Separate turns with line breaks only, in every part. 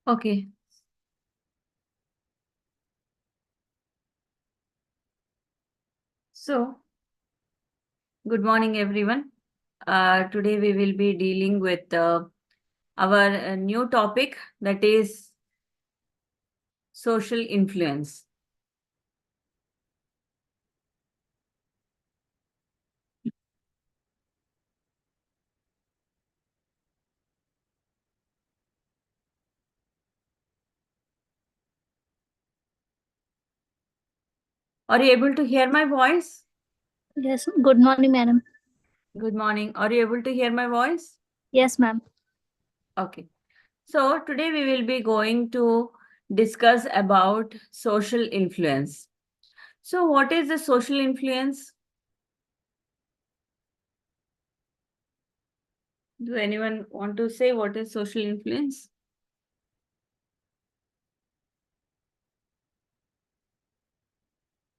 Okay. So, good morning, everyone. Today we will be dealing with our new topic, that is social influence. Are you able to hear my voice?
Yes, good morning, madam.
Good morning. Are you able to hear my voice?
Yes, ma'am.
Okay. So, today we will be going to discuss about social influence. So, what is the social influence? Do anyone want to say what is social influence?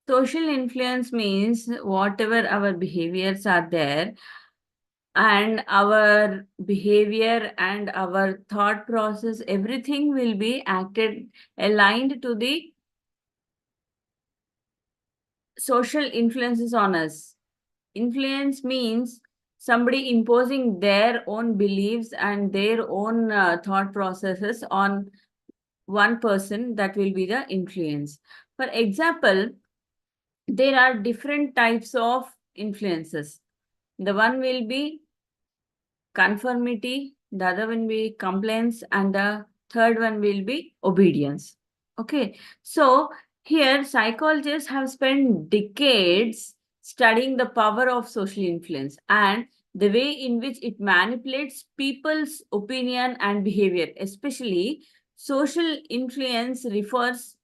Social influence means whatever our behaviors are there, and our behavior and our thought process, everything will be acted aligned to the social influences on us. Influence means somebody imposing their own beliefs and their own thought processes on one person. That will be the influence. For example, there are different types of influences. The one will be conformity, the other one will be compliance, and the third one will be obedience. Okay, so here psychologists have spent decades studying the power of social influence and the way in which it manipulates people's opinion and behavior. Especially, social influence refers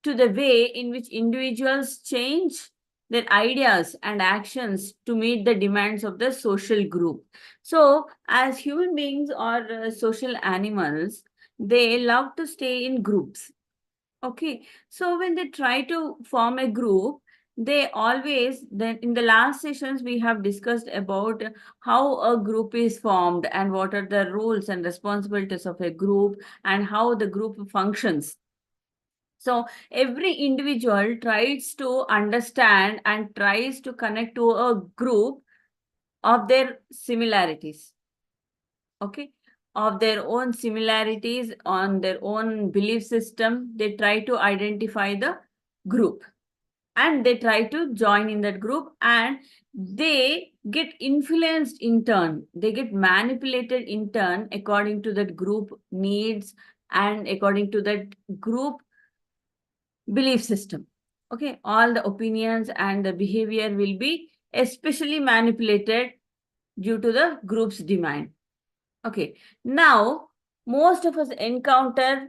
to the way in which individuals change their ideas and actions to meet the demands of the social group. So, as human beings or social animals, they love to stay in groups. Okay, so when they try to form a group, they always, then in the last sessions we have discussed about how a group is formed and what are the roles and responsibilities of a group and how the group functions. So every individual tries to understand and tries to connect to a group of their similarities. Okay, of their own similarities, on their own belief system. They try to identify the group and they try to join in that group, and they get influenced in turn. They get manipulated in turn according to that group needs and according to that group belief system. Okay, all the opinions and the behavior will be especially manipulated due to the group's demand. Okay, now most of us encounter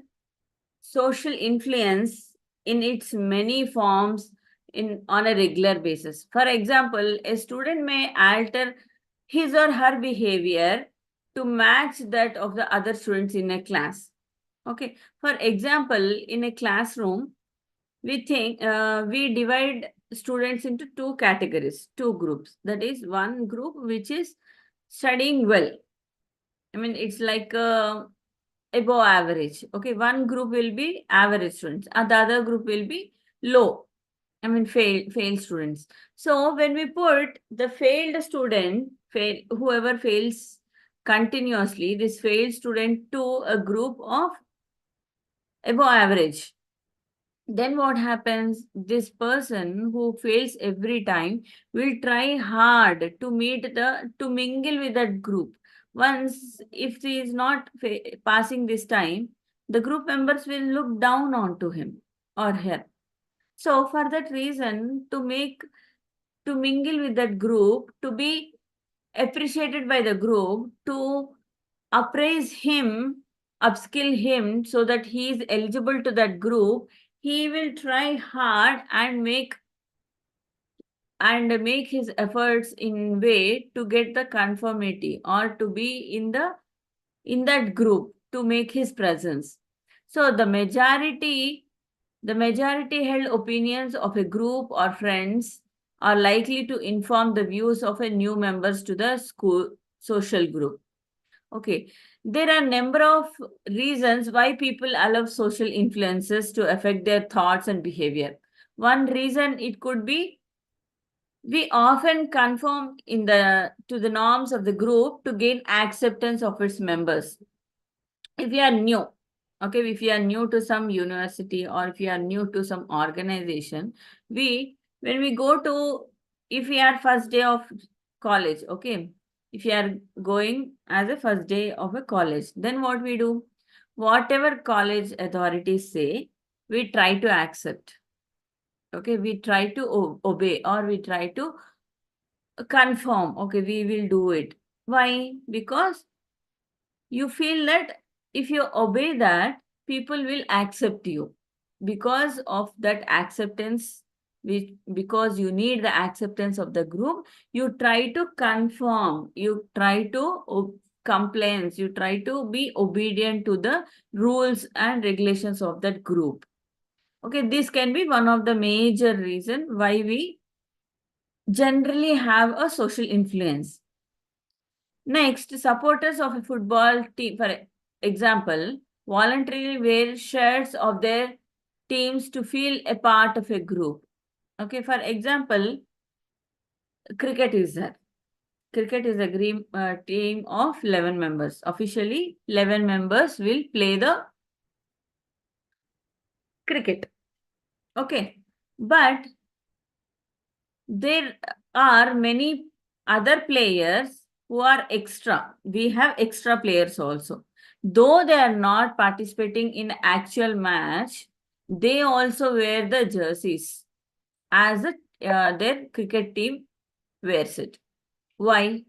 social influence in its many forms in on a regular basis. For example, a student may alter his or her behavior to match that of the other students in a class. Okay, for example, in a classroom, we divide students into two categories, two groups. That is, one group which is studying well. I mean, it's like above average. Okay, one group will be average students, and the other group will be low. I mean, fail students. So when we put the failed student, whoever fails continuously, this failed student to a group of above average, then what happens? This person who fails every time will try hard to to mingle with that group. Once, if he is not passing this time, the group members will look down onto him or her. So for that reason, to mingle with that group, to be appreciated by the group, to appraise him, upskill him so that he is eligible to that group, he will try hard and make his efforts in way to get the conformity or to be in that group to make his presence. So the majority held opinions of a group or friends are likely to inform the views of a new members to the school social group. Okay. There are a number of reasons why people allow social influences to affect their thoughts and behavior. One reason it could be we often conform to the norms of the group to gain acceptance of its members. If you are new, okay, if you are new to some university or if you are new to some organization, when we go to, if we are first day of college, okay, if you are going as a first day of a college, then what we do, whatever college authorities say, we try to accept. Okay, we try to obey, or we try to conform. Okay, we will do it. Why? Because you feel that if you obey that, people will accept you. Because of that acceptance, because you need the acceptance of the group, you try to conform, you try to complain, you try to be obedient to the rules and regulations of that group. Okay, this can be one of the major reason why we generally have a social influence. Next, supporters of a football team, for example, voluntarily wear shirts of their teams to feel a part of a group. Okay, for example, cricket is there. Cricket is a team of 11 members. Officially, 11 members will play the cricket. Okay, but there are many other players who are extra. We have extra players also. Though they are not participating in actual match, they also wear the jerseys as their cricket team wears it. Why?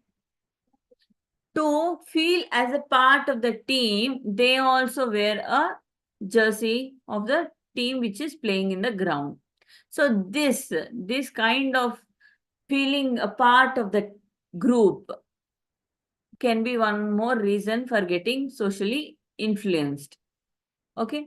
To feel as a part of the team, they also wear a jersey of the team which is playing in the ground. So this kind of feeling a part of the group can be one more reason for getting socially influenced. Okay.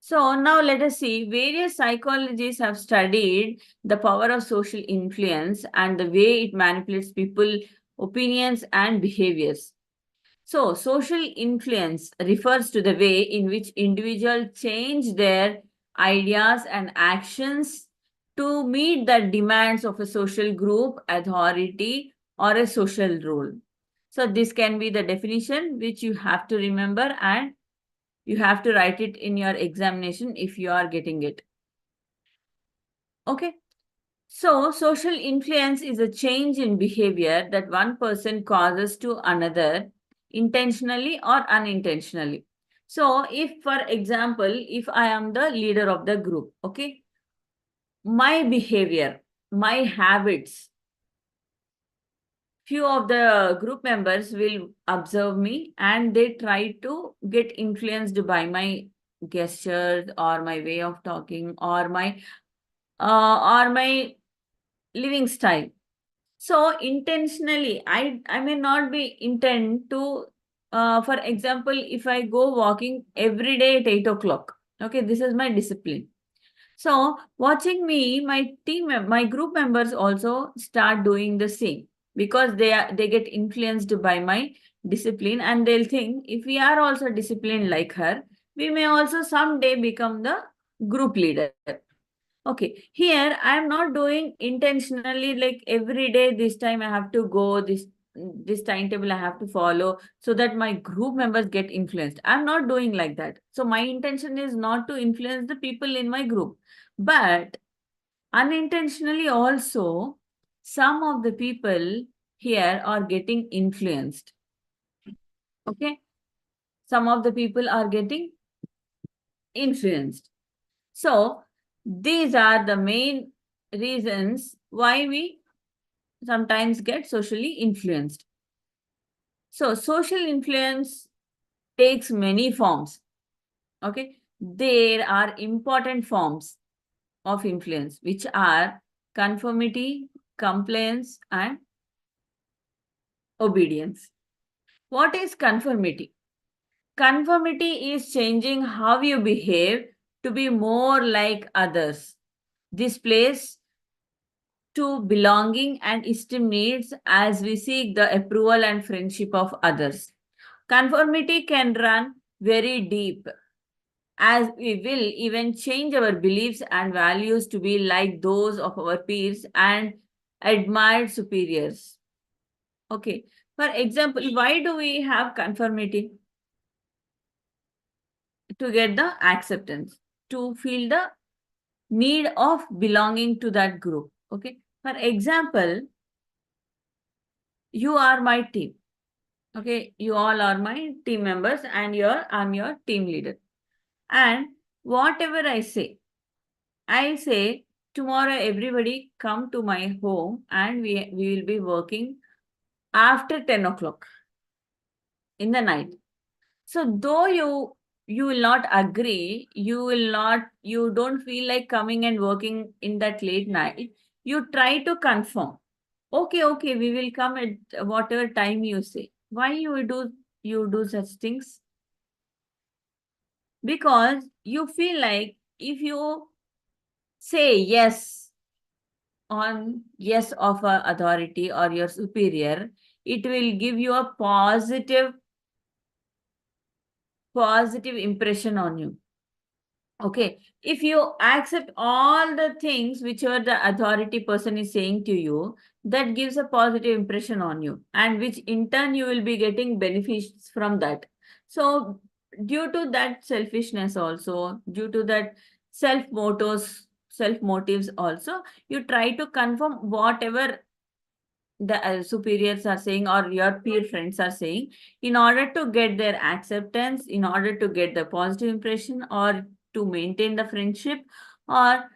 So now let us see, various psychologists have studied the power of social influence and the way it manipulates people, opinions, and behaviors. So social influence refers to the way in which individuals change their ideas and actions to meet the demands of a social group, authority, or a social role. So this can be the definition which you have to remember, and you have to write it in your examination if you are getting it. Okay. So social influence is a change in behavior that one person causes to another intentionally or unintentionally. So if, for example, if I am the leader of the group, okay, my behavior, my habits, few of the group members will observe me and they try to get influenced by my gestures or my way of talking or my living style. So intentionally, I may not be intend to, for example, if I go walking every day at 8 o'clock, okay, this is my discipline. So watching me, my group members also start doing the same because they get influenced by my discipline, and they'll think if we are also disciplined like her, we may also someday become the group leader. Okay, here I am not doing intentionally like every day this time I have to go this timetable I have to follow so that my group members get influenced. I'm not doing like that. So my intention is not to influence the people in my group. But unintentionally also, some of the people here are getting influenced. Okay? Some of the people are getting influenced. So these are the main reasons why we sometimes get socially influenced. So social influence takes many forms. Okay? There are important forms of influence, which are conformity, compliance, and obedience. What is conformity? Conformity is changing how you behave to be more like others. This plays to belonging and esteem needs as we seek the approval and friendship of others. Conformity can run very deep, as we will even change our beliefs and values to be like those of our peers and admired superiors. Okay. For example, why do we have conformity? To get the acceptance, to feel the need of belonging to that group. Okay. For example, you are my team. Okay. You all are my team members and I'm your team leader. And whatever I say, tomorrow everybody come to my home and we will be working after 10 o'clock in the night. So though you will not agree, you don't feel like coming and working in that late night, you try to confirm. Okay, we will come at whatever time you say. Why you do such things? Because you feel like if you say yes of a authority or your superior, it will give you a positive impression on you. Okay, if you accept all the things whichever the authority person is saying to you, that gives a positive impression on you, and which in turn you will be getting benefits from that. So, due to that selfishness, also, due to that self motives, also, you try to confirm whatever the superiors are saying or your peer friends are saying in order to get their acceptance, in order to get the positive impression, or to maintain the friendship, or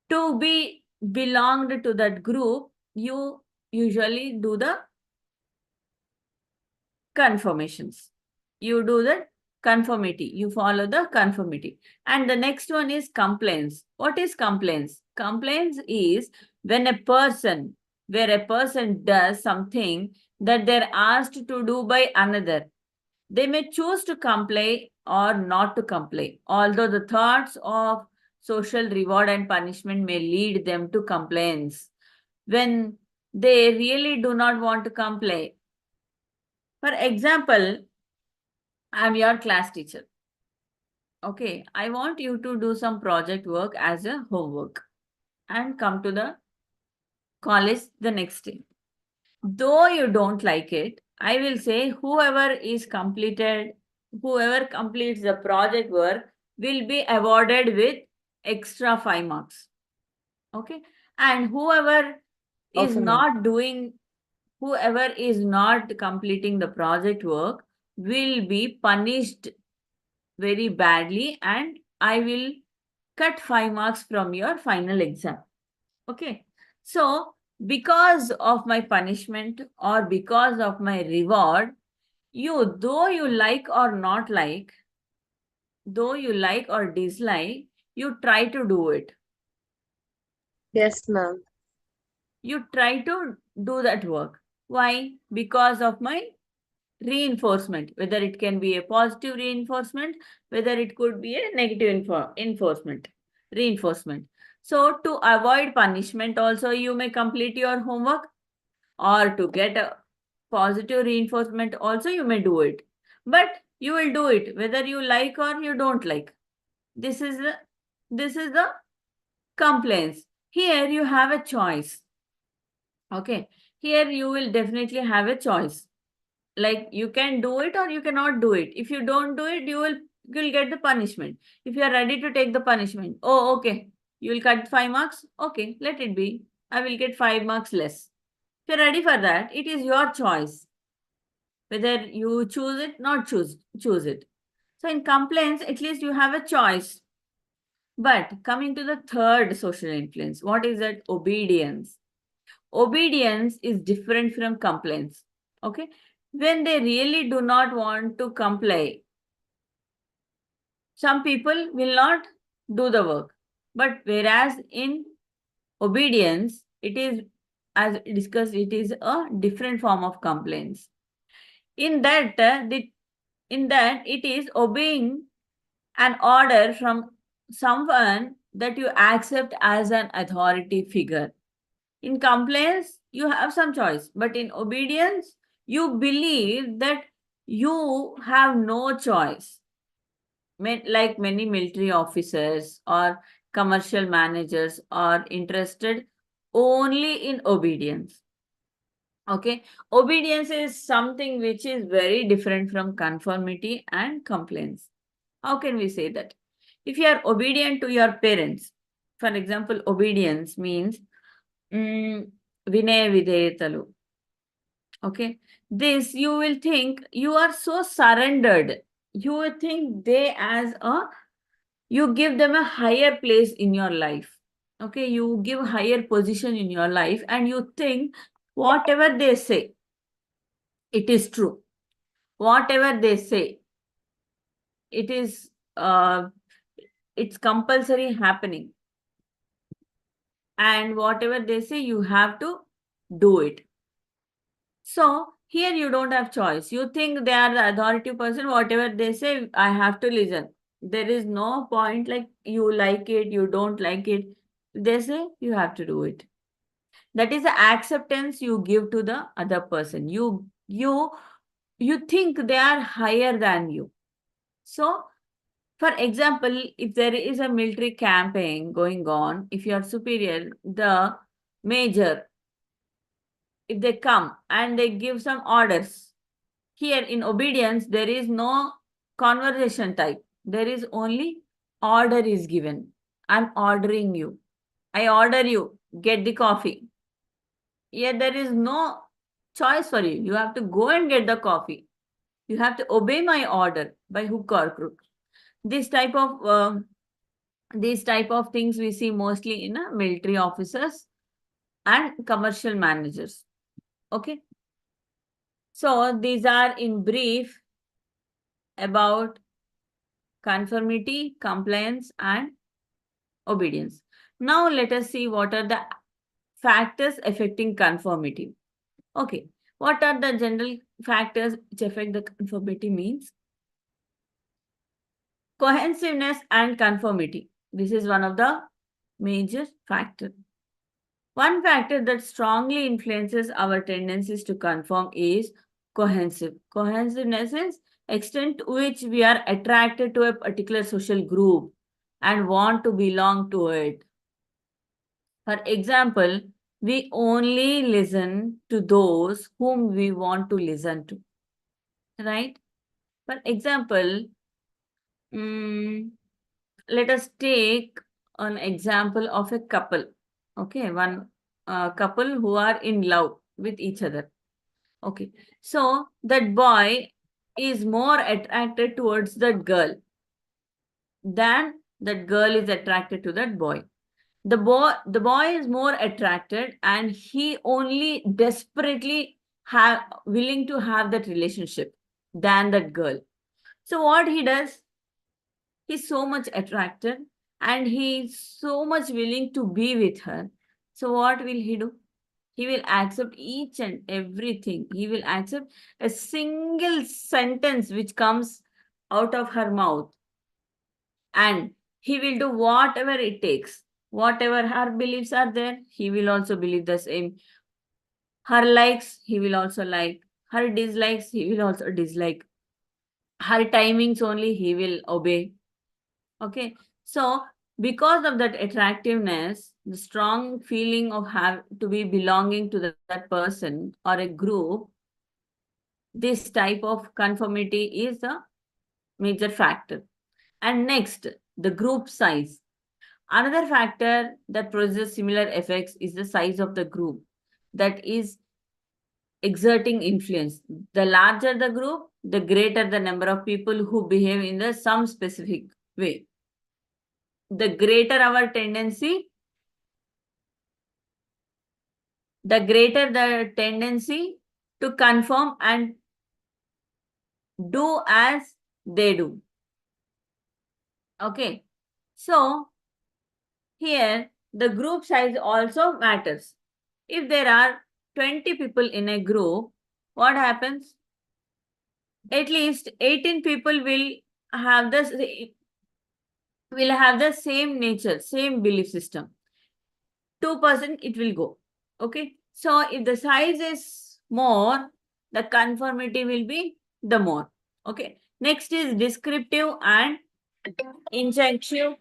to be belonged to that group. You usually do the confirmations. You do the conformity. You follow the conformity. And the next one is complaints. What is complaints? Complaints is when where a person does something that they're asked to do by another. They may choose to comply or not to comply, although the thoughts of social reward and punishment may lead them to complaints. When they really do not want to comply. For example, I'm your class teacher. Okay, I want you to do some project work as a homework and come to the college the next day. Though you don't like it, I will say whoever completes the project work will be awarded with extra 5 marks. Okay, and
Okay, ma'am.
whoever is not completing the project work will be punished very badly, and I will cut 5 marks from your final exam. Okay. So, because of my punishment or because of my reward, though you like or not like, though you like or dislike, you try to do it.
Yes, ma'am.
You try to do that work. Why? Because of my reinforcement, whether it can be a positive reinforcement, whether it could be a negative reinforcement. So to avoid punishment also, you may complete your homework, or to get a positive reinforcement also you may do it, but you will do it whether you like or you don't like. This is the complaints. Here you have a choice. Okay, here you will definitely have a choice, like you can do it or you cannot do it. If you don't do it, you'll get the punishment. If you are ready to take the punishment, oh okay, you will cut 5 marks, okay, let it be, I will get 5 marks less. If you're ready for that, it is your choice whether you choose it, not choose it. So in complaints, at least you have a choice. But coming to the third social influence, what is that? Obedience. Obedience is different from complaints. Okay, when they really do not want to comply, some people will not do the work. But whereas in obedience, it is, as discussed, it is a different form of complaints. In that, it is obeying an order from someone that you accept as an authority figure. In complaints, you have some choice, but in obedience, you believe that you have no choice. Like many military officers or commercial managers are interested only in obedience. Okay, obedience is something which is very different from conformity and compliance. How can we say that? If you are obedient to your parents, for example, obedience means vinaya videyatalu. Okay, this you will think you are so surrendered. You will think they as a, you give them a higher place in your life. Okay, you give higher position in your life and you think whatever they say, it is true. Whatever they say, it is it's compulsory happening. And whatever they say, you have to do it. So here you don't have choice. You think they are the authoritative person, whatever they say, I have to listen. There is no point like you like it, you don't like it. They say you have to do it. That is the acceptance you give to the other person. You think they are higher than you. So, for example, if there is a military campaign going on, if you are superior, the major, if they come and they give some orders, here in obedience, there is no conversation type. There is only order is given. I'm ordering you. I order you, get the coffee. Here there is no choice for you. You have to go and get the coffee. You have to obey my order by hook or crook. This type of these type of things we see mostly in military officers and commercial managers. Okay. So these are in brief about conformity, compliance, and obedience. Now let us see what are the factors affecting conformity. Okay. What are the general factors which affect the conformity means? Cohesiveness and conformity. This is one of the major factors. One factor that strongly influences our tendencies to conform is cohesive. Cohesiveness is extent to which we are attracted to a particular social group and want to belong to it. For example, we only listen to those whom we want to listen to. Right? For example, let us take an example of a couple. Okay, one couple who are in love with each other. Okay, so that boy is more attracted towards that girl than that girl is attracted to that boy. The boy is more attracted and he only desperately willing to have that relationship than that girl. So what he does, he's so much attracted and he's so much willing to be with her. So what will he do? He will accept each and everything. He will accept a single sentence which comes out of her mouth. And he will do whatever it takes. Whatever her beliefs are there, he will also believe the same. Her likes, he will also like. Her dislikes, he will also dislike. Her timings only, he will obey. Okay. So because of that attractiveness, the strong feeling of have to be belonging to that person or a group, this type of conformity is a major factor. And next, the group size. Another factor that produces similar effects is the size of the group that is exerting influence. The larger the group, the greater the number of people who behave in some specific way. The greater our tendency, the greater the tendency to conform and do as they do. Okay. So, here the group size also matters. If there are 20 people in a group, what happens? At least 18 people will have the same nature, same belief system. 2% it will go. Okay. So if the size is more, the conformity will be the more. Okay. Next is descriptive and injunctive.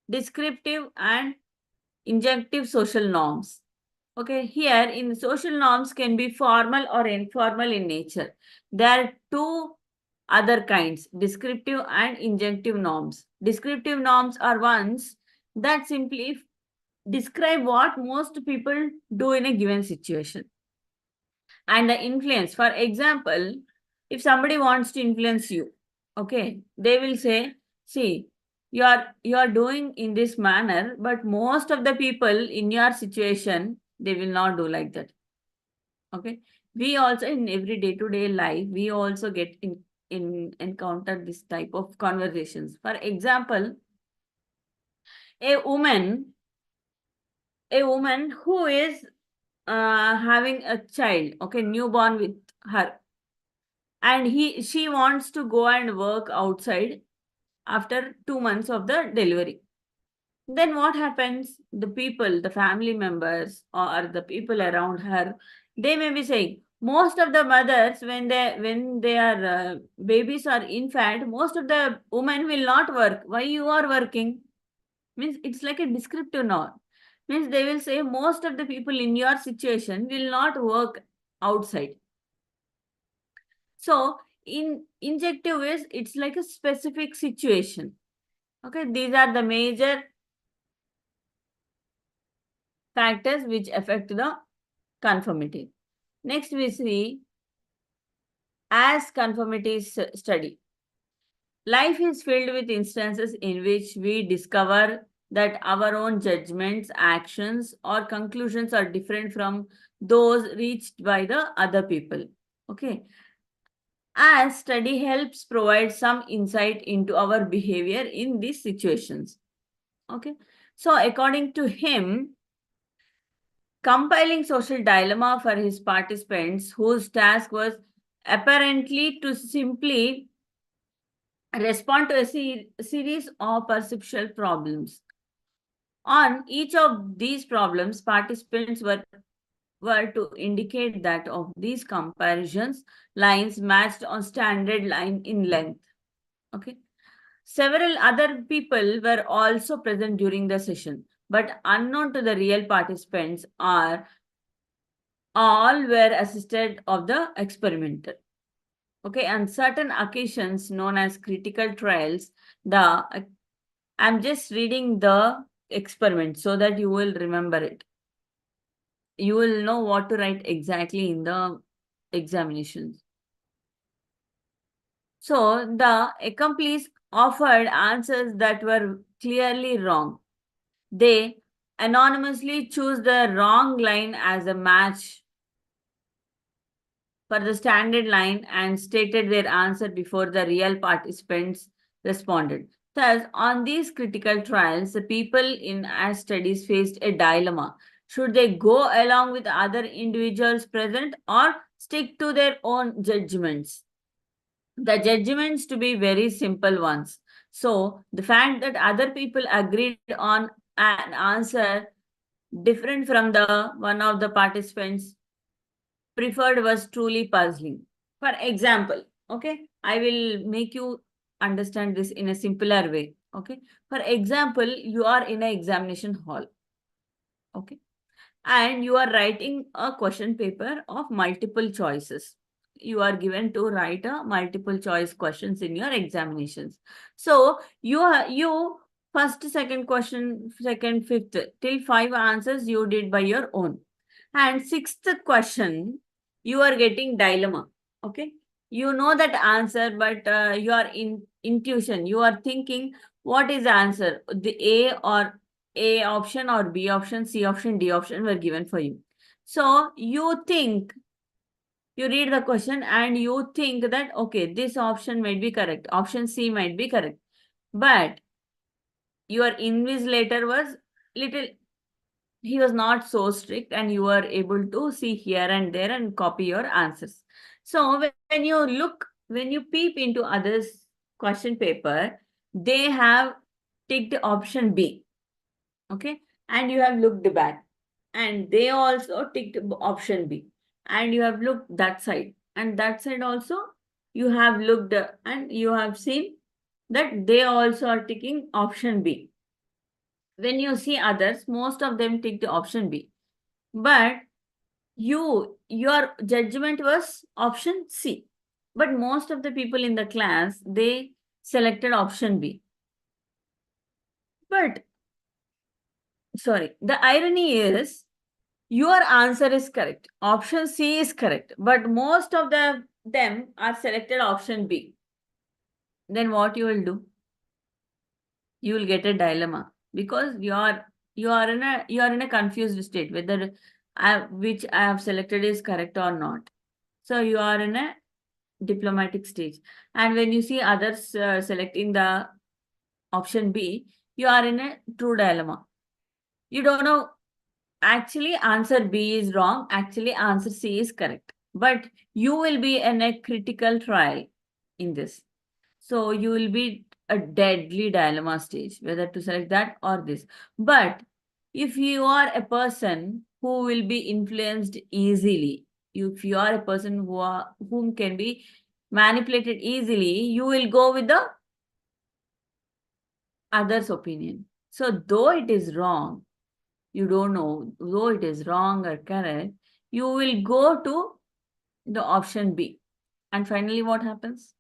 Descriptive and injunctive social norms. Okay, here in social norms can be formal or informal in nature. There are two other kinds, descriptive and injunctive norms. Descriptive norms are ones that simply describe what most people do in a given situation. And the influence, for example, if somebody wants to influence you, okay, they will say, see, you are doing in this manner, but most of the people in your situation, they will not do like that. Okay, we also in every day-to-day life, we also get in encounter this type of conversations. For example, a woman a woman who is having a child, okay, newborn with her, and she wants to go and work outside after 2 months of the delivery. Then what happens? The people, the family members, or the people around her, they may be saying, most of the mothers, when they are babies are infant, most of the women will not work. Why you are working? Means it's like a descriptive norm. Means they will say most of the people in your situation will not work outside. So in injective is it's like a specific situation. Okay, these are the major factors which affect the conformity. Next we see as conformity study. Life is filled with instances in which we discover that our own judgments, actions, or conclusions are different from those reached by the other people. Okay. As study helps provide some insight into our behavior in these situations. Okay. So according to him, compiling social dilemma for his participants, whose task was apparently to simply respond to a series of perceptual problems. On each of these problems, participants were to indicate that of these comparisons, lines matched on standard line in length. Okay. Several other people were also present during the session, but unknown to the real participants are all were assisted of the experimenter. Okay, on certain occasions known as critical trials, I'm just reading the experiment so that you will remember it. You will know what to write exactly in the examinations. So the accomplices offered answers that were clearly wrong. They anonymously choose the wrong line as a match for the standard line and stated their answer before the real participants responded. Thus, on these critical trials, the people in our studies faced a dilemma. Should they go along with other individuals present or stick to their own judgments? The judgments to be very simple ones. So, the fact that other people agreed on an answer different from the one of the participants preferred was truly puzzling. For example, okay, I will make you understand this in a simpler way. Okay, for example, you are in an examination hall. Okay, and you are writing a question paper of multiple choices. You are given to write a multiple choice questions in your examinations. So you first, second question, second, fifth, till 5 answers you did by your own. And sixth question, you are getting dilemma. Okay. You know that answer, but you are in intuition. You are thinking, what is the answer? The A option or B option, C option, D option were given for you. So you think, you read the question and you think that, okay, this option might be correct. Option C might be correct. But your invigilator was little, he was not so strict and you were able to see here and there and copy your answers. So when you peep into others' question paper, they have ticked option B. Okay. And you have looked back. And they also ticked option B. And you have looked that side. And that side also you have looked and you have seen that they also are ticking option B. When you see others, most of them ticked option B. But your judgment was option C. But most of the people in the class, they selected option B. But, sorry, the irony is your answer is correct. Option C is correct. But most of them are selected option B. Then what you will do? You will get a dilemma because you are in a confused state whether which I have selected is correct or not. So you are in a diplomatic stage. And when you see others selecting the option B, you are in a true dilemma. You don't know, actually answer B is wrong, actually answer C is correct. But you will be in a critical trial in this. So you will be a deadly dilemma stage, whether to select that or this. But if you are a person who will be influenced easily, if you are a person whom can be manipulated easily, you will go with the other's opinion. So though it is wrong, you don't know, though it is wrong or correct, you will go to the option B. And finally, what happens?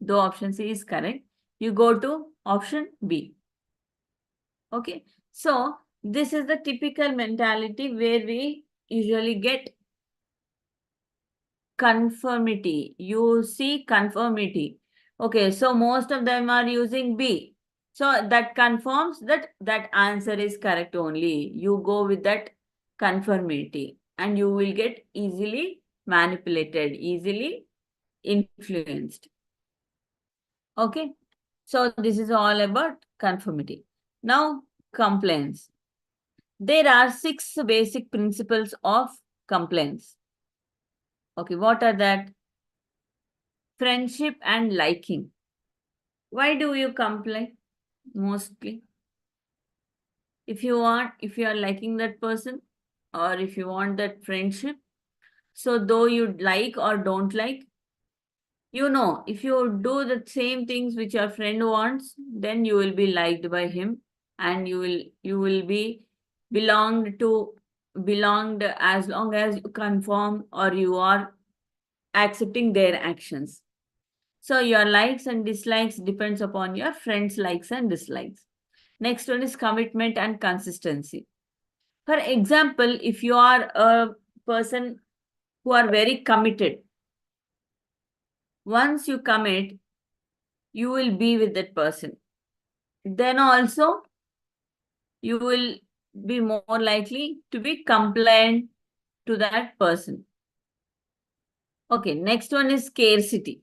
Though option C is correct, you go to option B. Okay. So this is the typical mentality where we usually get conformity. You see conformity. Okay. So most of them are using B. So that confirms that that answer is correct only. You go with that conformity and you will get easily manipulated, easily influenced. Okay. So this is all about conformity. Now, compliance. There are 6 basic principles of compliance. Okay, what are that? Friendship and liking. Why do you comply mostly? If you are liking that person or if you want that friendship, so though you like or don't like, you know, if you do the same things which your friend wants, then you will be liked by him and you will be belonged as long as you conform or you are accepting their actions. So your likes and dislikes depends upon your friends' likes and dislikes. Next one is commitment and consistency. For example, if you are a person who are very committed, once you commit, you will be with that person. Then also, you will be more likely to be compliant to that person. Okay, next one is scarcity.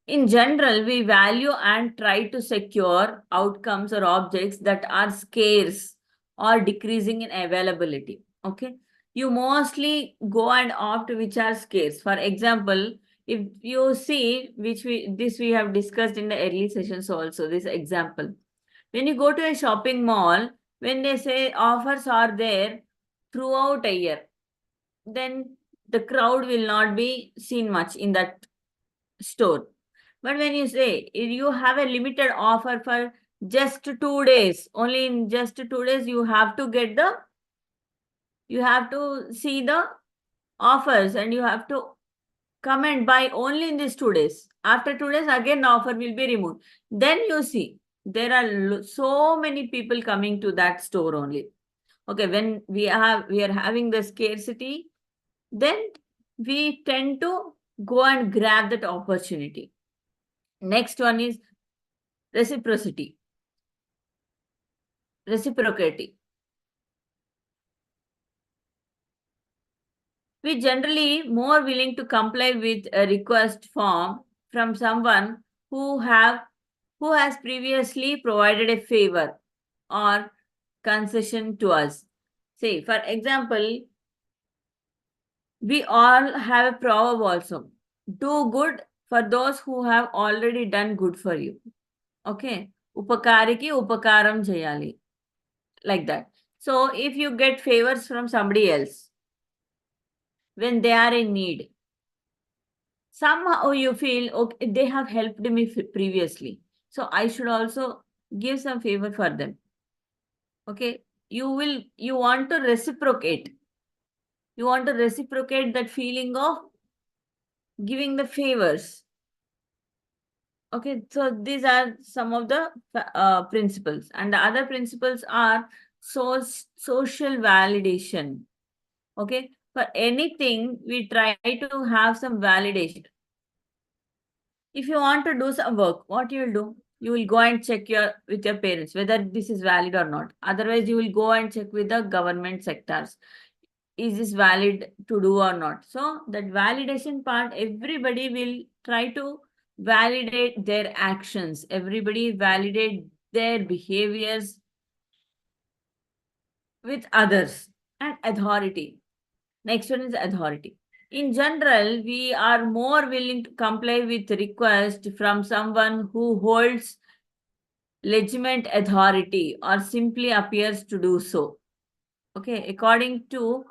In general, we value and try to secure outcomes or objects that are scarce or decreasing in availability. Okay, you mostly go and opt which are scarce. For example, if you see this we have discussed in the early sessions also, this example. When you go to a shopping mall, when they say offers are there throughout a year, then the crowd will not be seen much in that store. But when you say you have a limited offer for just 2 days, only in just 2 days you have to you have to see the offers and you have to come and buy only in these 2 days. After 2 days, again the offer will be removed. Then you see there are so many people coming to that store only. Okay, when we are having the scarcity, then we tend to go and grab that opportunity. Next one is reciprocity. Reciprocity. We generally more willing to comply with a request form from someone who has previously provided a favor or concession to us. Say, for example, we all have a proverb also. Do good for those who have already done good for you. Okay. Upakariki upakaram cheyali. Like that. So if you get favors from somebody else when they are in need, somehow you feel, okay, they have helped me previously, so I should also give some favor for them. Okay, you want to reciprocate. You want to reciprocate that feeling of giving the favors. Okay, so these are some of the principles, and the other principles are social validation. Okay, for anything we try to have some validation. If you want to do some work, what you will do? You will go and check with your parents whether this is valid or not. Otherwise, you will go and check with the government sectors. Is this valid to do or not? So that validation part, everybody will try to validate their actions. Everybody validate their behaviors with others and authority. Next one is authority. In general, we are more willing to comply with request from someone who holds legitimate authority or simply appears to do so. Okay, according to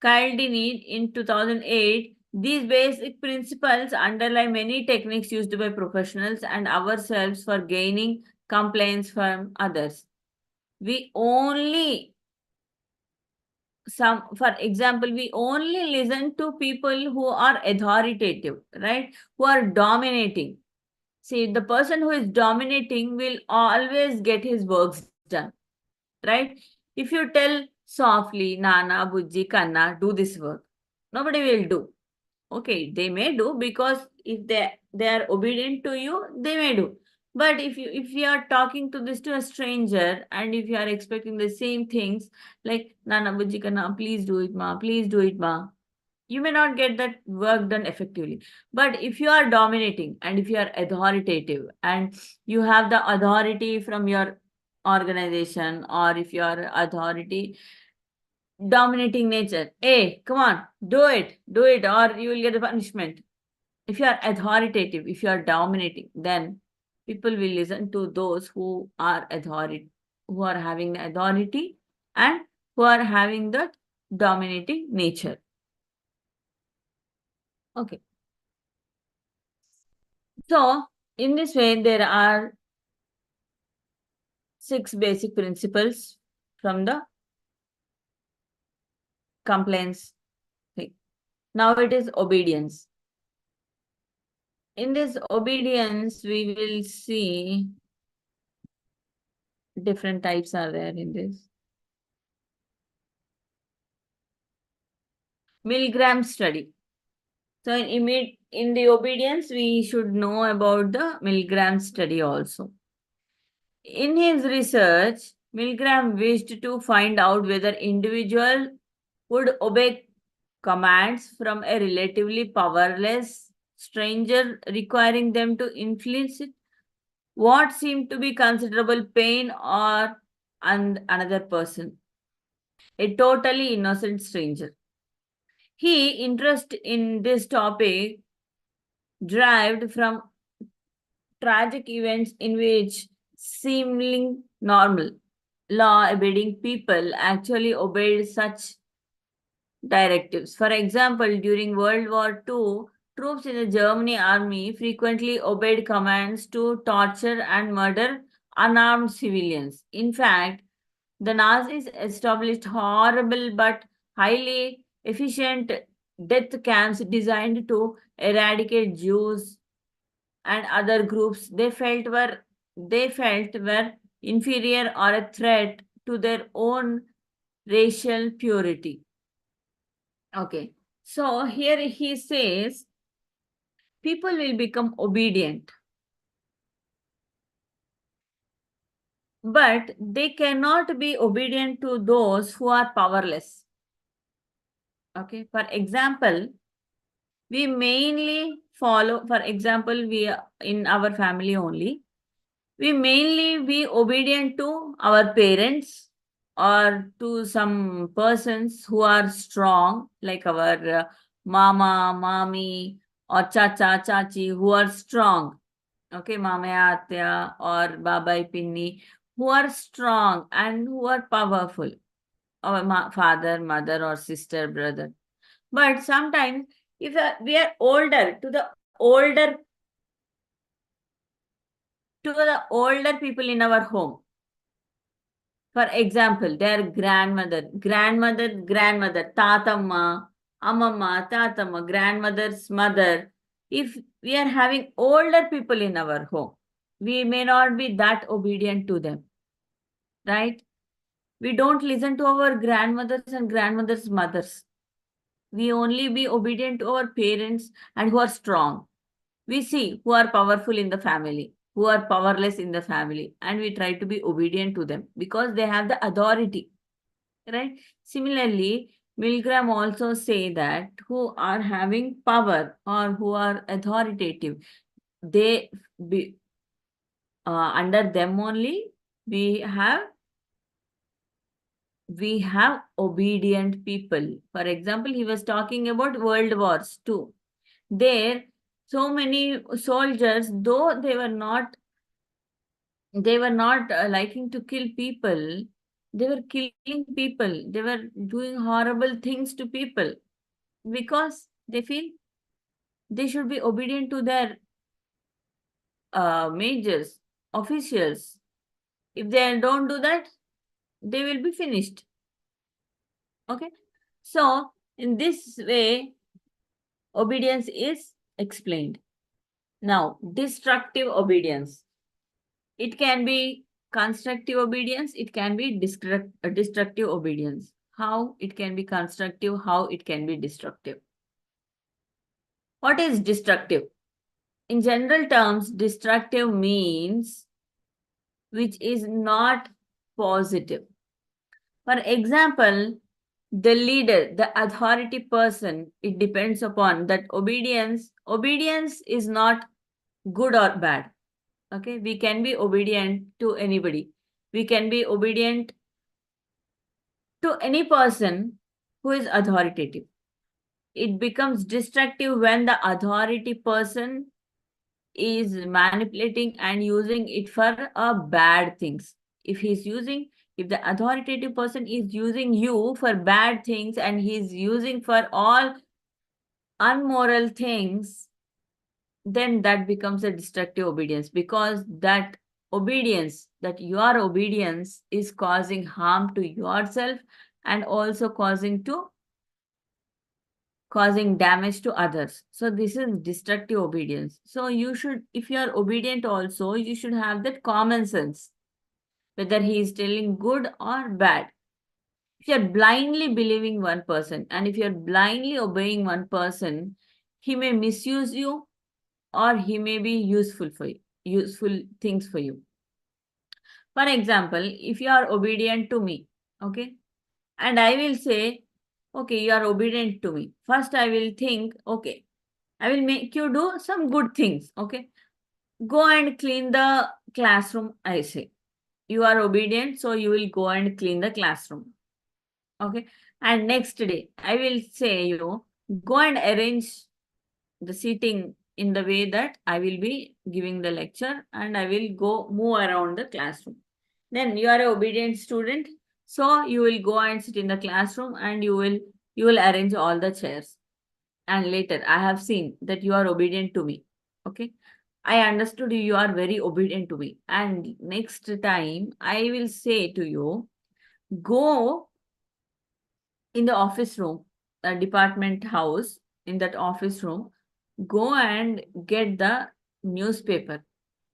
Cialdini in 2008, these basic principles underlie many techniques used by professionals and ourselves for gaining compliance from others. We only for example, we only listen to people who are authoritative, right? Who are dominating. See, the person who is dominating will always get his works done, right? If you tell softly, Nana, Bujji, Kanna, do this work, nobody will do. Okay, they may do because if they are obedient to you, they may do. But if you are talking to a stranger, and if you are expecting the same things like Nana Bujji Kanna, please do it, ma, please do it, ma, you may not get that work done effectively. But if you are dominating and if you are authoritative and you have the authority from your organization, or if you are authority dominating nature, hey, come on, do it, or you will get the punishment. If you are authoritative, if you are dominating, then people will listen to those who are authority, who are having the authority and who are having the dominating nature. Okay. So, in this way, there are 6 basic principles from the compliance thing. Now it is obedience. In this obedience, we will see different types are there in this. Milgram study. So in the obedience, we should know about the Milgram study also. In his research, Milgram wished to find out whether individual would obey commands from a relatively powerless stranger, requiring them to inflict what seemed to be considerable pain or another person, a totally innocent stranger. He interest in this topic derived from tragic events in which seemingly normal, law-abiding people actually obeyed such directives. For example, during World War II, troops in the German army frequently obeyed commands to torture and murder unarmed civilians. In fact, the Nazis established horrible but highly efficient death camps designed to eradicate Jews and other groups they felt were inferior or a threat to their own racial purity. Okay, so here he says people will become obedient, but they cannot be obedient to those who are powerless. Okay, for example, we mainly follow, for example, we in our family only, we mainly be obedient to our parents or to some persons who are strong, like our mama, mami, or chacha, chachi, who are strong. Okay, mama, atya, or babai, pinni, who are strong and who are powerful. Our father, mother, or sister, brother. But sometimes If we are older, to the older people in our home. For example, their grandmother, tatamma, amamma, tatamma, grandmother's mother. If we are having older people in our home, we may not be that obedient to them, right? We don't listen to our grandmothers and grandmothers' mothers. We only be obedient to our parents and who are strong. We see who are powerful in the family, who are powerless in the family, and we try to be obedient to them because they have the authority, right? Similarly, Milgram also say that who are having power or who are authoritative, they be under them only we have obedient people. For example, he was talking about World Wars II. There, so many soldiers, though they were not liking to kill people, they were killing people. They were doing horrible things to people because they feel they should be obedient to their majors, officials. If they don't do that, they will be finished. Okay. So, in this way, obedience is explained. Now, destructive obedience. It can be constructive obedience, it can be destructive obedience. How it can be constructive, how it can be destructive. What is destructive? In general terms, destructive means which is not positive. For example, the leader, the authority person, it depends upon that obedience. Obedience is not good or bad. Okay, we can be obedient to anybody. We can be obedient to any person who is authoritative. It becomes destructive when the authority person is manipulating and using it for bad things. If the authoritative person is using you for bad things and he's using for all unmoral things, then that becomes a destructive obedience, because that your obedience is causing harm to yourself and also causing damage to others. So this is destructive obedience. So if you are obedient also, you should have that common sense, whether he is telling good or bad. If you're blindly believing one person and if you're blindly obeying one person, he may misuse you or he may be useful things for you. For example, if you are obedient to me, okay, and I will say, okay, you are obedient to me. First, I will think, okay, I will make you do some good things, okay. Go and clean the classroom, I say. You are obedient, so you will go and clean the classroom, okay. And next day, I will say, go and arrange the seating in the way that I will be giving the lecture and I will go move around the classroom. Then you are an obedient student, so you will go and sit in the classroom and you will arrange all the chairs. And later, I have seen that you are obedient to me. Okay. I understood you are very obedient to me. And next time, I will say to you, go in the office room, the department house, in that office room, go and get the newspaper,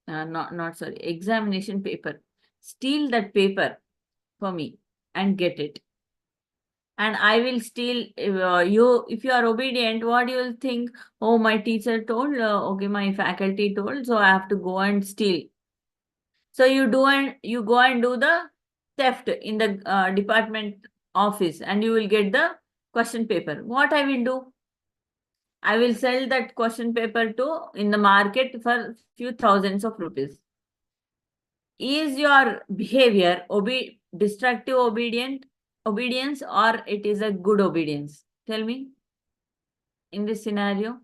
not sorry, examination paper. Steal that paper for me and get it. And I will steal if you are obedient, what you will think? Oh, my teacher told, okay, my faculty told, so I have to go and steal. So you go and do the theft in the department office and you will get the question paper. What I will do? I will sell that question paper in the market for few thousands of rupees. Is your behavior destructive obedience or it is a good obedience? Tell me in this scenario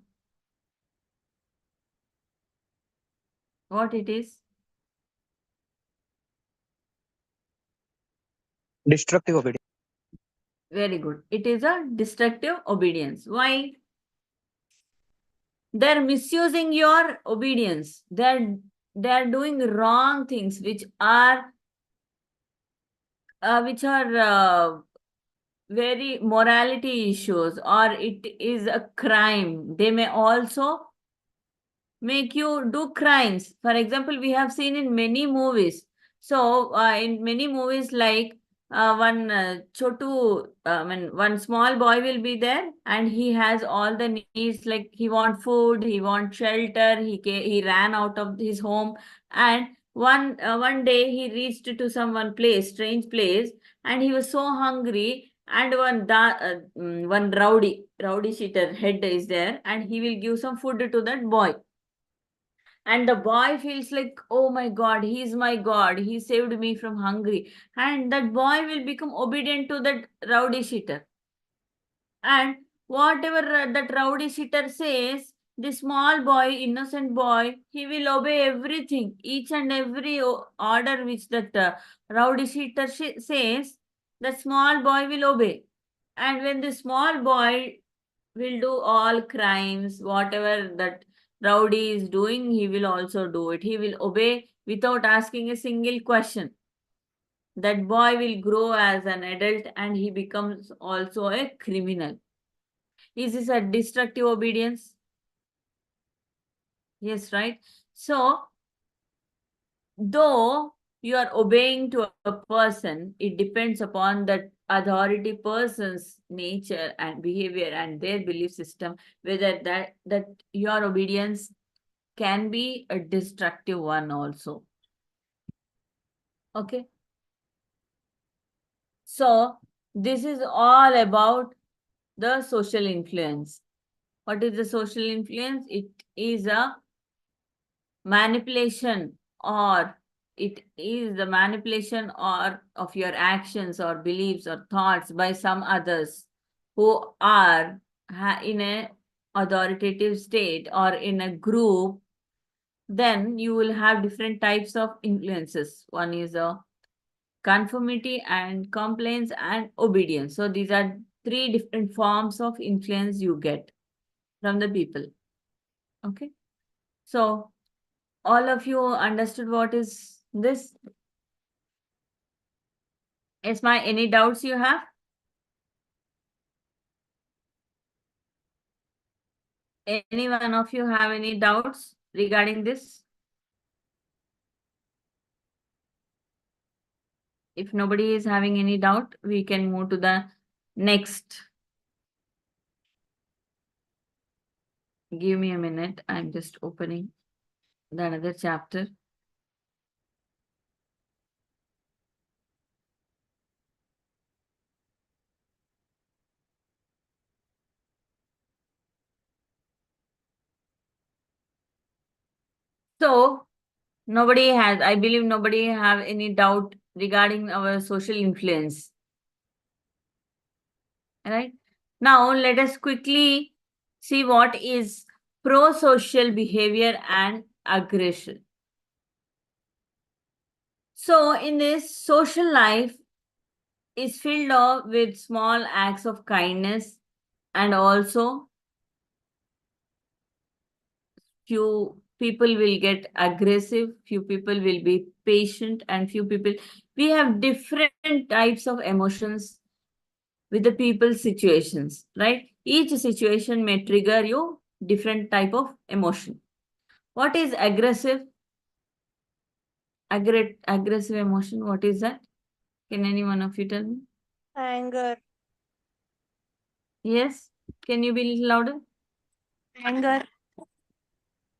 what it is.
Destructive obedience.
Very good. It is a destructive obedience. Why? they're misusing your obedience. They're doing wrong things which are very morality issues, or it is a crime. They may also make you do crimes. For example, we have seen in many movies. So, in many movies, like one one small boy will be there, and he has all the needs. Like he want food, he want shelter. He ran out of his home, and one day he reached to some one place, strange place, and he was so hungry. And one rowdy cheater head is there, and he will give some food to that boy, and the boy feels like, oh my god, he's my god, he saved me from hungry, and that boy will become obedient to that rowdy shitter. And whatever that rowdy shitter says, the small boy, innocent boy, he will obey everything, each and every order which that rowdy shitter says, the small boy will obey. And when the small boy will do all crimes, whatever that rowdy is doing, he will also do it. He will obey without asking a single question. That boy will grow as an adult and he becomes also a criminal. Is this a destructive obedience? Yes, right? So, though you are obeying to a person, it depends upon that authority person's nature and behavior and their belief system, whether that your obedience can be a destructive one also. Okay. So this is all about the social influence. What is the social influence? It is a manipulation, or it is the manipulation or of your actions or beliefs or thoughts by some others who are in a authoritative state or in a group. Then you will have different types of influences. One is a conformity and compliance and obedience. So these are three different forms of influence you get from the people. Okay. So all of you understood what is this? Is my any doubts you have? Any one of you have any doubts regarding this? If nobody is having any doubt, we can move to the next. Give me a minute. I'm just opening the another chapter. So I believe nobody have any doubt regarding our social influence. Right? Now let us quickly see what is pro-social behavior and aggression. So in this, social life is filled up with small acts of kindness, and also few people will get aggressive, few people will be patient, and few people, we have different types of emotions with the people's situations, right? Each situation may trigger you different type of emotion. What is aggressive? Aggressive emotion, what is that? Can any one of you tell me?
Anger.
Yes? Can you be a little louder?
Anger.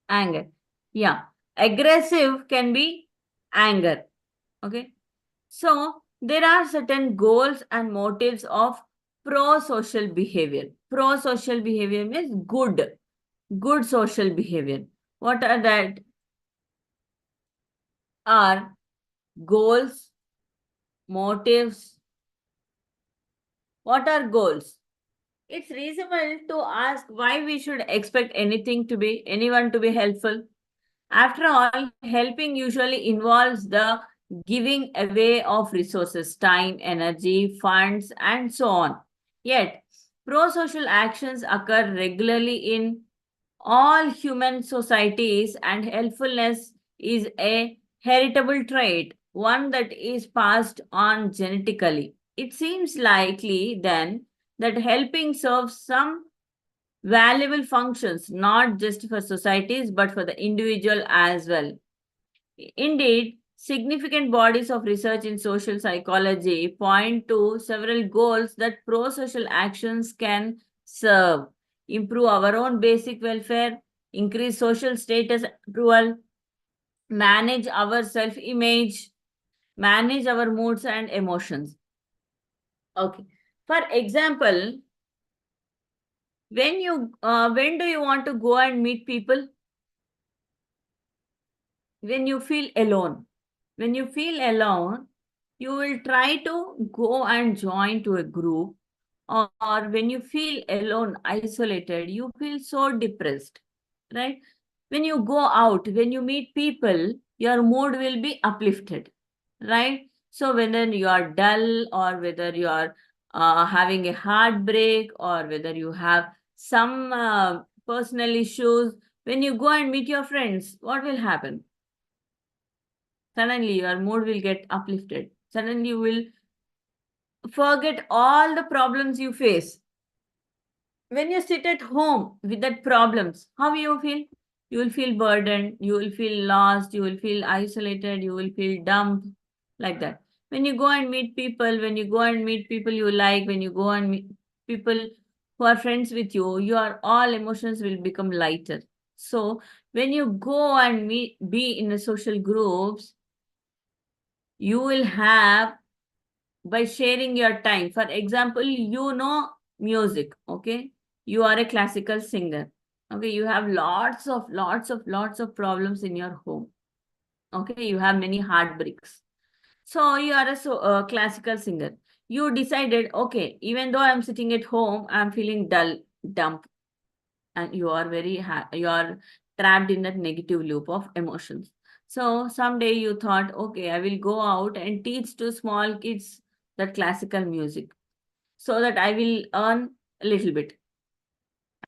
Anger. Yeah. Aggressive can be anger. Okay. So there are certain goals and motives of pro-social behavior. Pro-social behavior means good social behavior. What are that? Are goals, motives. What are goals? It's reasonable to ask why we should expect anyone to be helpful. After all, helping usually involves the giving away of resources, time, energy, funds, and so on. Yet, pro-social actions occur regularly in all human societies and helpfulness is a heritable trait, one that is passed on genetically. It seems likely then that helping serves some valuable functions, not just for societies, but for the individual as well. Indeed, significant bodies of research in social psychology point to several goals that pro-social actions can serve. Improve our own basic welfare, increase social status approval, manage our self-image, manage our moods and emotions. Okay. For example, when do you want to go and meet people? When you feel alone. When you feel alone, you will try to go and join to a group, or when you feel alone, isolated, you feel so depressed, right? When you go out, when you meet people, your mood will be uplifted, right? So whether you are dull, or whether you are having a heartbreak, or whether you have some personal issues, when you go and meet your friends, what will happen? Suddenly your mood will get uplifted. Suddenly you will forget all the problems you face. When you sit at home with that problems, how you feel? You will feel burdened, you will feel lost, you will feel isolated, you will feel dumped, like that. When you go and meet people, when you go and meet people you like, when you go and meet people who are friends with you, your all emotions will become lighter. So when you go and be in the social groups, you will have, by sharing your time. For example, you know music, okay? You are a classical singer, okay? You have lots of problems in your home, okay? You have many heartbreaks. So you are a classical singer. You decided, okay, even though I'm sitting at home, I'm feeling dull, dump, and you are you are trapped in that negative loop of emotions. So someday you thought, okay, I will go out and teach to small kids that classical music, so that I will earn a little bit.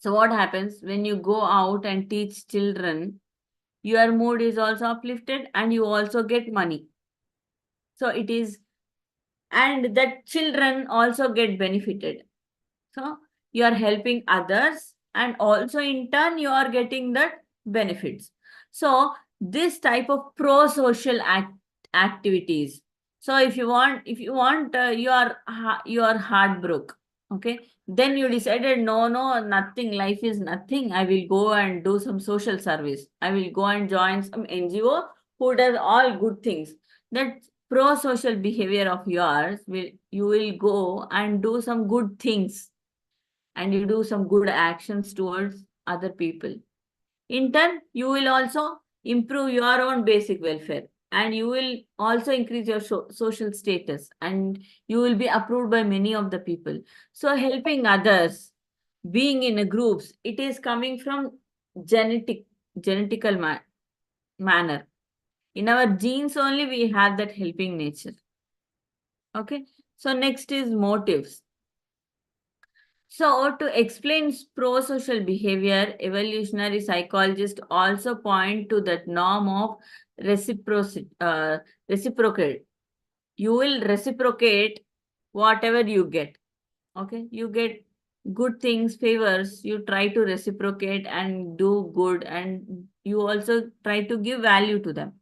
So what happens when you go out and teach children? Your mood is also uplifted and you also get money. So it is, and that children also get benefited. So you are helping others, and also in turn you are getting that benefits. So this type of pro-social activities. So if you want you are heartbroken, okay, then you decided, no, no, nothing, life is nothing, I will go and do some social service, I will go and join some NGO who does all good things. That pro-social behavior of yours, will you will go and do some good things, and you do some good actions towards other people. In turn, you will also improve your own basic welfare, and you will also increase your social status, and you will be approved by many of the people. So helping others, being in a groups, it is coming from genetical manner. In our genes only we have that helping nature. Okay. So next is motives. So, to explain pro-social behavior, evolutionary psychologists also point to that norm of reciprocate. You will reciprocate whatever you get. Okay, you get good things, favors, you try to reciprocate and do good, and you also try to give value to them.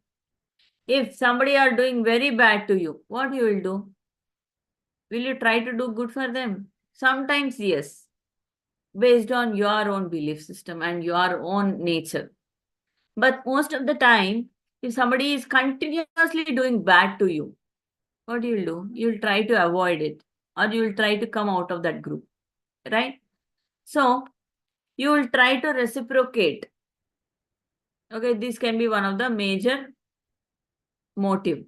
If somebody are doing very bad to you, what you will do? Will you try to do good for them? Sometimes, yes, based on your own belief system and your own nature. But most of the time, if somebody is continuously doing bad to you, what you'll do? You'll try to avoid it, or you'll try to come out of that group, right? So you will try to reciprocate. Okay, this can be one of the major motive.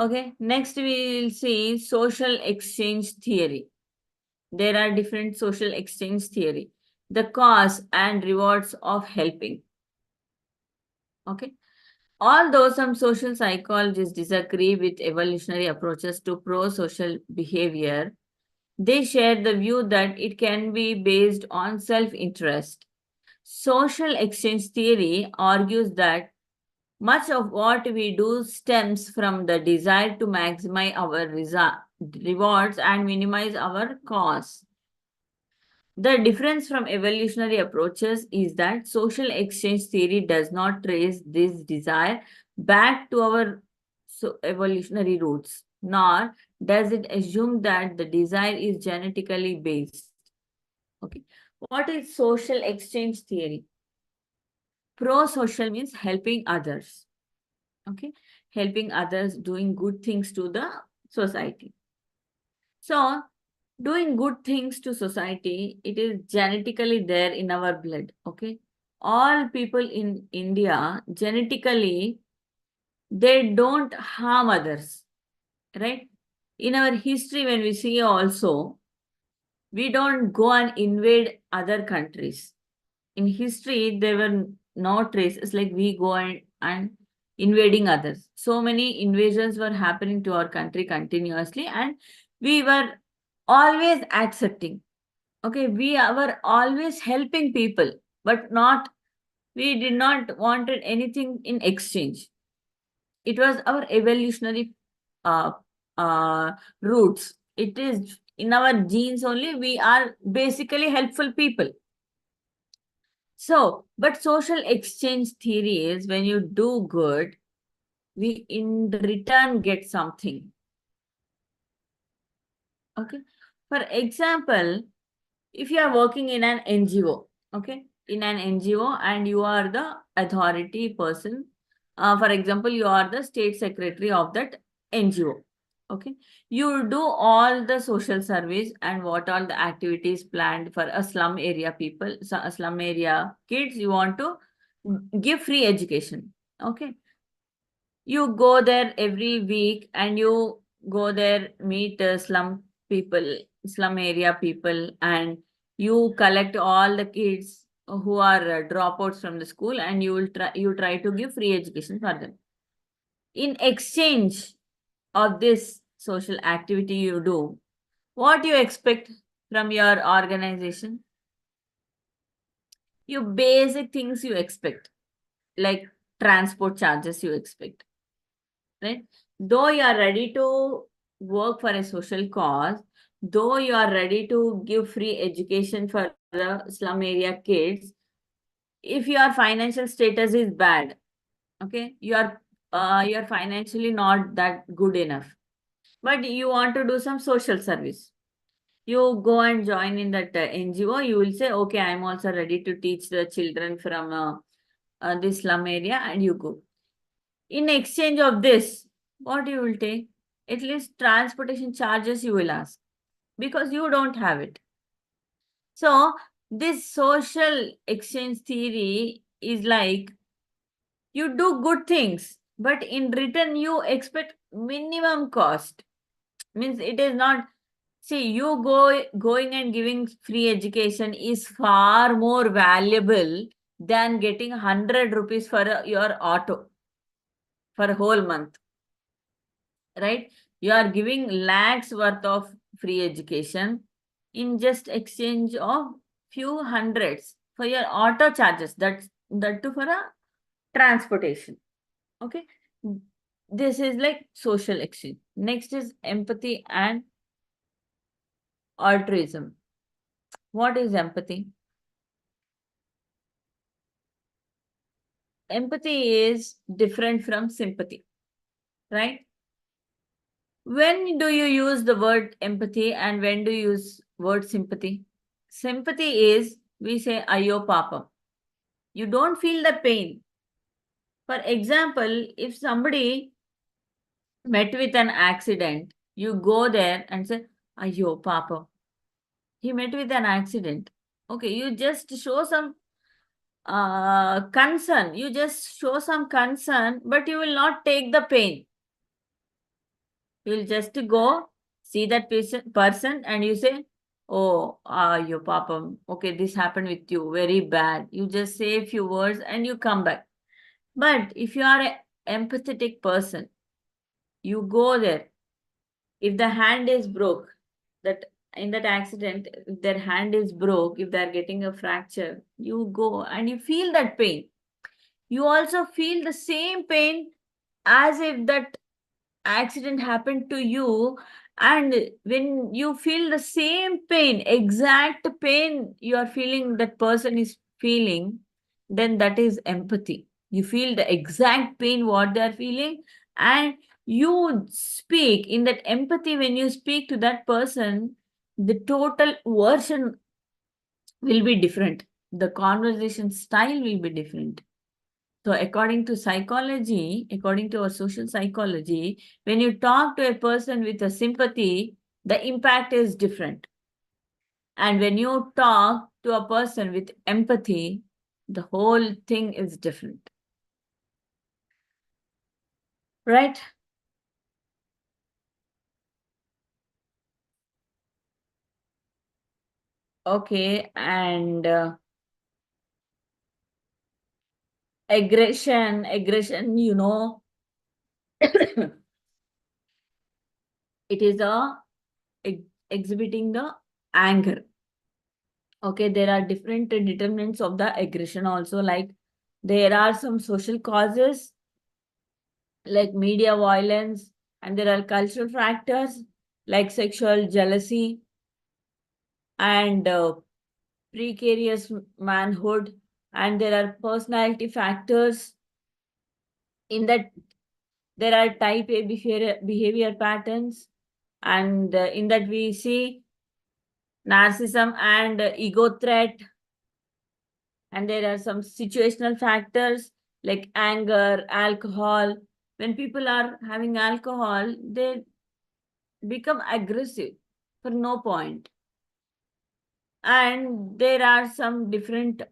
Okay, next we will see social exchange theory. There are different social exchange theory. The cause and rewards of helping. Okay. Although some social psychologists disagree with evolutionary approaches to pro-social behavior, They share the view that it can be based on self-interest. Social exchange theory argues that much of what we do stems from the desire to maximize our rewards and minimize our costs. The difference from evolutionary approaches is that social exchange theory does not trace this desire back to our evolutionary roots, nor does it assume that the desire is genetically based. Okay. What is social exchange theory? Pro-social means helping others. Okay. Helping others, doing good things to the society. So, doing good things to society, it is genetically there in our blood. Okay. All people in India, genetically, they don't harm others. Right? In our history, when we see also, we don't go and invade other countries. In history, there were no traces like we go and invading others. So many invasions were happening to our country continuously, and we were always accepting. Okay, we were always helping people, but we did not wanted anything in exchange. It was our evolutionary uh, uh, roots. It is in our genes only. We are basically helpful people. So, but social exchange theory is when you do good, we in return get something. Okay. For example, if you are working in an NGO, okay, in an NGO and you are the authority person, for example, you are the state secretary of that NGO, okay, you do all the social service and what all the activities planned for a slum area people, so a slum area kids, you want to give free education, okay. You go there every week and you go there, meet slum people, slum area people, and you collect all the kids who are dropouts from the school, and you try to give free education for them. In exchange of this social activity you do, what you expect from your organization? You basic things you expect, like transport charges you expect, right? Though you are ready to work for a social cause, though you are ready to give free education for the slum area kids, if your financial status is bad, okay, you are financially not that good enough, but you want to do some social service. You go and join in that NGO. You will say, okay, I'm also ready to teach the children from this slum area, and you go. In exchange of this, what you will take? At least transportation charges you will ask because you don't have it. So, this social exchange theory is like you do good things, but in return, you expect minimum cost. Means it is not, see, you going and giving free education is far more valuable than getting 100 rupees for your auto for a whole month, right? You are giving lakhs worth of free education in just exchange of few hundreds for your auto charges. That too for a transportation. Okay. This is like social exchange. Next is empathy and altruism. What is empathy? Empathy is different from sympathy, right? When do you use the word empathy and when do you use word sympathy? Sympathy is, we say, ayo papa. You don't feel the pain. For example, if somebody met with an accident, you go there and say, ayo papa. He met with an accident. Okay, you just show some concern. You just show some concern, but you will not take the pain. You will just go see that person and you say, oh, your papa, okay, this happened with you, very bad. You just say a few words and you come back. But if you are an empathetic person, you go there. If the hand is broke, that in that accident, if their hand is broke, if they're getting a fracture, you go and you feel that pain. You also feel the same pain as if that accident happened to you. And when you feel the same pain, exact pain you are feeling, that person is feeling, then that is empathy. You feel the exact pain what they are feeling, and you speak in that empathy. When you speak to that person, the total version will be different. The conversation style will be different. So according to psychology, according to our social psychology, when you talk to a person with a sympathy, the impact is different. And when you talk to a person with empathy, the whole thing is different. Right? Okay, and aggression, it is exhibiting the anger. Okay, there are different determinants of the aggression also, like there are some social causes like media violence, and there are cultural factors like sexual jealousy and precarious manhood, and there are personality factors. In that, there are type A behavior patterns, and in that we see narcissism and ego threat. And there are some situational factors like anger, alcohol. When people are having alcohol, they become aggressive for no point. And there are some different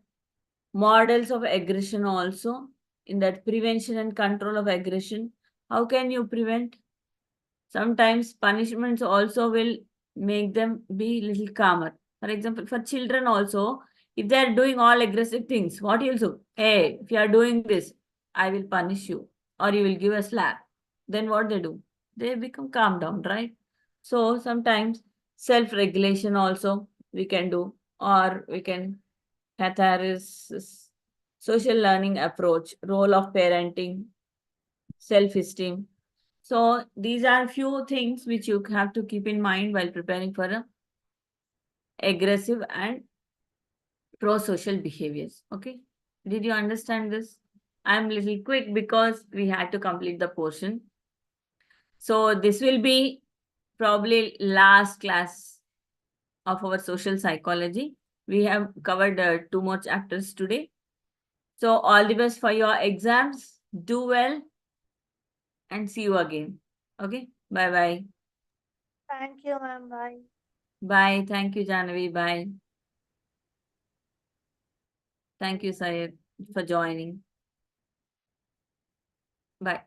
models of aggression also. In that, prevention and control of aggression, how can you prevent? Sometimes punishments also will make them be little calmer. For example, for children also, if they are doing all aggressive things, what you'll do? Hey, if you are doing this, I will punish you, or you will give a slap. Then what they do? They become calm down, right? So sometimes self-regulation also we can do, or we can catharsis, social learning approach, role of parenting, self-esteem. So these are few things which you have to keep in mind while preparing for a aggressive and pro-social behaviors. Okay. Did you understand this? I'm little quick because we had to complete the portion. So this will be probably last class of our social psychology. We have covered 2 more chapters today. So all the best for your exams. Do well and see you again. Okay. Bye-bye.
Thank you, ma'am. Bye.
Bye. Thank you, Janavi. Bye. Thank you, Syed, for joining. Bye.